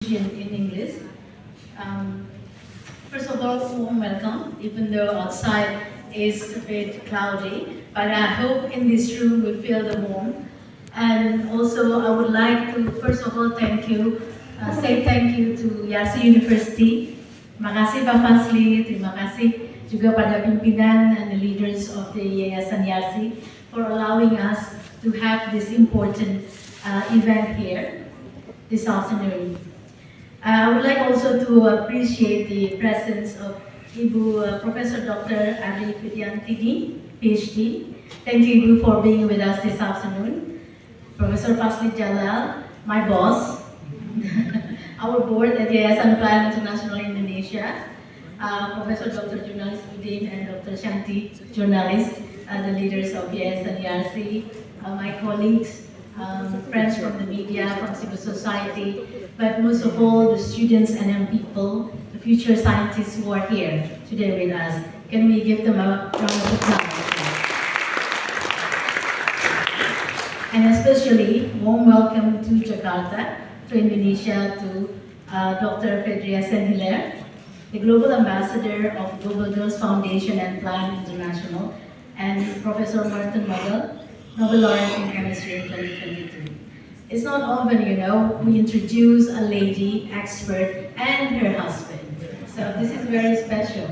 in English. Um, First of all, warm welcome, even though outside is a bit cloudy, but I hope in this room we feel the warmth. And also, I would like to, first of all, say thank you to YARSI University. Terima kasih Pak Fasli, terima kasih juga pada pimpinan and the leaders of the Yayasan YARSI for allowing us to have this important event here this afternoon. I would like also to appreciate the presence of Ibu Professor Dr. Adi Widiastuti, PhD. Thank you, Ibu, for being with us this afternoon. Professor Fasli Jalal, my boss, our board at Yayasan Plan International Indonesia, Professor Dr. Journalist Udin and Dr. Shanti, journalist, the leaders of Yayasan YARSI, my colleagues, friends from the media, from civil society, but most of all, the students and young people, the future scientists who are here today with us. Can we give them a round of applause? And especially, warm welcome to Jakarta, to Indonesia, to Dr. Fedria Senhiler, the Global Ambassador of Global Girls Foundation and Plan International, and Professor Martin Model, Nobel laureate in chemistry in 2022. It's not often, we introduce a lady expert and her husband. So this is very special.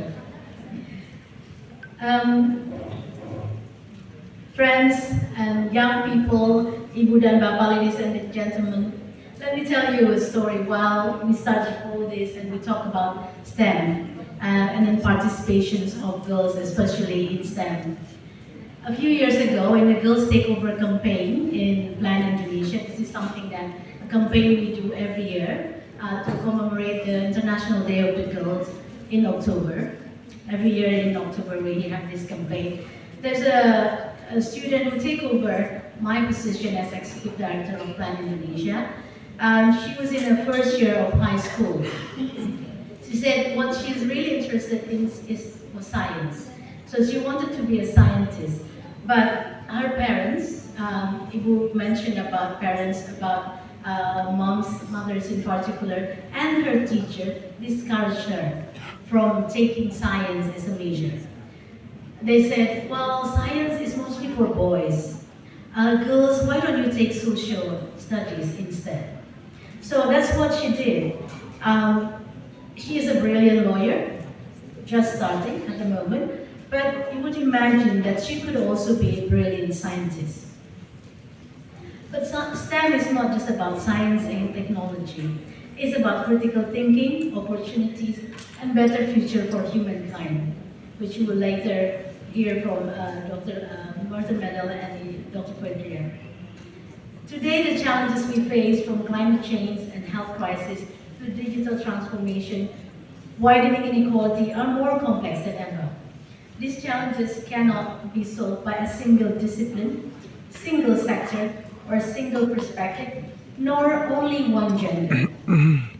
Friends and young people, Ibu dan Bapak, ladies and gentlemen, let me tell you a story while we started all this and we talk about STEM and then participations of girls, especially in STEM. A few years ago, in the Girls Takeover campaign in Plan Indonesia, this is something that a campaign we do every year to commemorate the International Day of the Girls in October. Every year in October, we have this campaign. There's a student who take over my position as Executive Director of Plan Indonesia. She was in her first year of high school. She said what she's really interested in was science. So she wanted to be a scientist. But her parents, Ibu mentioned about parents, about mothers in particular, and her teacher discouraged her from taking science as a major. They said, well, science is mostly for boys. Girls, why don't you take social studies instead? So that's what she did. She is a brilliant lawyer, just starting at the moment. But you would imagine that she could also be a brilliant scientist. But STEM is not just about science and technology. It's about critical thinking, opportunities, and better future for humankind, which you will later hear from Dr. Martin Medel and Dr. Fedria. Today, the challenges we face from climate change and health crisis to digital transformation, widening inequality are more complex than ever. These challenges cannot be solved by a single discipline, single sector, or a single perspective, nor only one gender.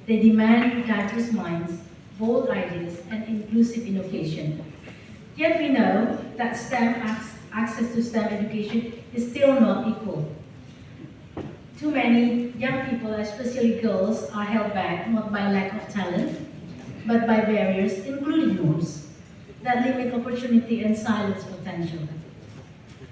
They demand diverse minds, bold ideas, and inclusive innovation. Yet we know that access to STEM education is still not equal. Too many young people, especially girls, are held back not by lack of talent, but by barriers, including norms, that limit opportunity and silence potential.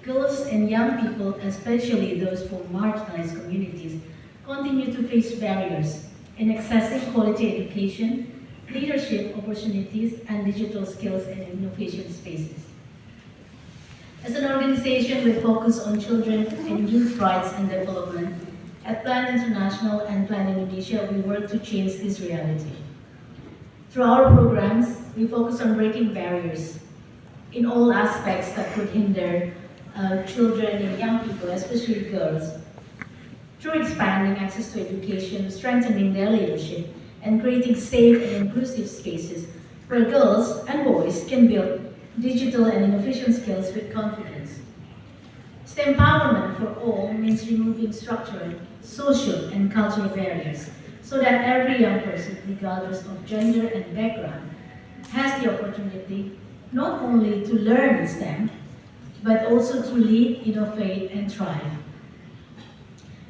Girls and young people, especially those from marginalized communities, continue to face barriers in accessing quality education, leadership opportunities, and digital skills and innovation spaces. As an organization with focus on children and youth rights and development, at Plan International and Plan Indonesia, we work to change this reality. Through our programs, we focus on breaking barriers in all aspects that could hinder children and young people, especially girls, through expanding access to education, strengthening their leadership, and creating safe and inclusive spaces where girls and boys can build digital and innovation skills with confidence. STEMpowerment for all means removing structural, social, and cultural barriers so that every young person, regardless of gender and background, has the opportunity not only to learn STEM, but also to lead, innovate, and thrive.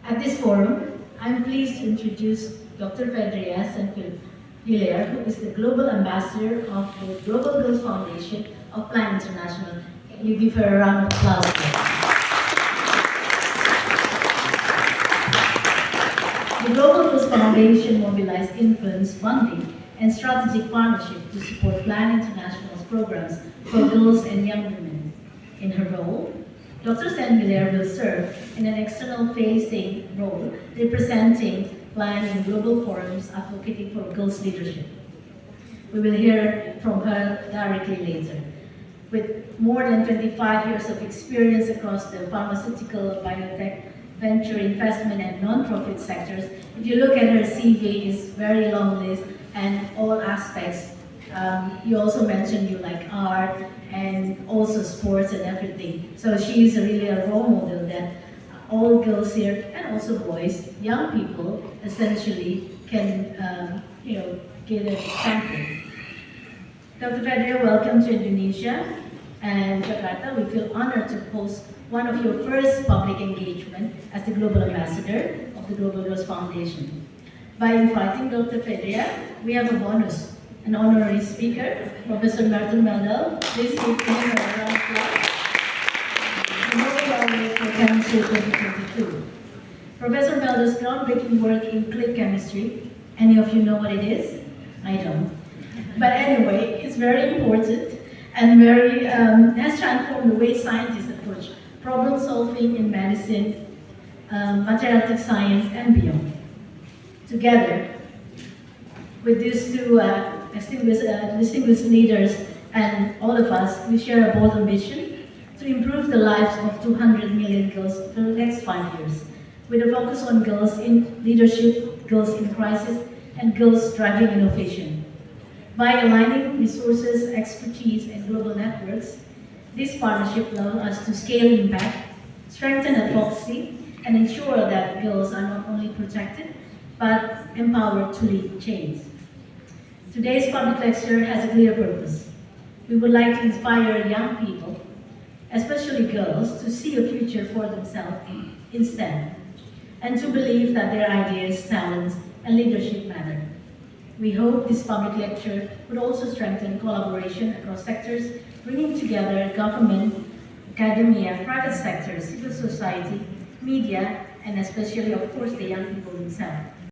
At this forum, I'm pleased to introduce Dr. Fedria Saint-Hilaire, who is the Global Ambassador of the Global Girls Foundation of Plan International. Can you give her a round of applause, please? The Global Girls Foundation mobilized influence, funding, and strategic partnership to support Plan International's programs for girls and young women. In her role, Dr. Saint-Hilaire will serve in an external-facing role, representing Plan in global forums, advocating for girls' leadership. We will hear from her directly later. With more than 25 years of experience across the pharmaceutical, biotech, venture investment, and non-profit sectors, if you look at her CV, it's very long list and all aspects. You also mentioned you like art and also sports and everything. So she is really a role model that all girls here and also boys, young people, essentially can get a example. Dr. Fedria, welcome to Indonesia and Jakarta. We feel honored to host one of your first public engagement as the Global Ambassador of the Global Girls Foundation. By inviting Dr. Fedria, we have a bonus, an honorary speaker, Professor Martin Meldal. Please give him a round of applause. Nobel laureate for Chemistry 2022. Professor Meldal's groundbreaking work in click chemistry. Any of you know what it is? I don't. But anyway, it's very important and has transformed the way scientists approach problem solving in medicine, materialistic science, and beyond. Together, with these two distinguished leaders and all of us, we share a bold ambition to improve the lives of 200 million girls for the next 5 years, with a focus on girls in leadership, girls in crisis, and girls driving innovation. By aligning resources, expertise, and global networks, this partnership allows us to scale impact, strengthen advocacy, and ensure that girls are not only protected, but empowered to lead change. Today's public lecture has a clear purpose. We would like to inspire young people, especially girls, to see a future for themselves in STEM, and to believe that their ideas, talents, and leadership matter. We hope this public lecture would also strengthen collaboration across sectors, bringing together government, academia, private sector, civil society, media, and especially, of course, the young people themselves.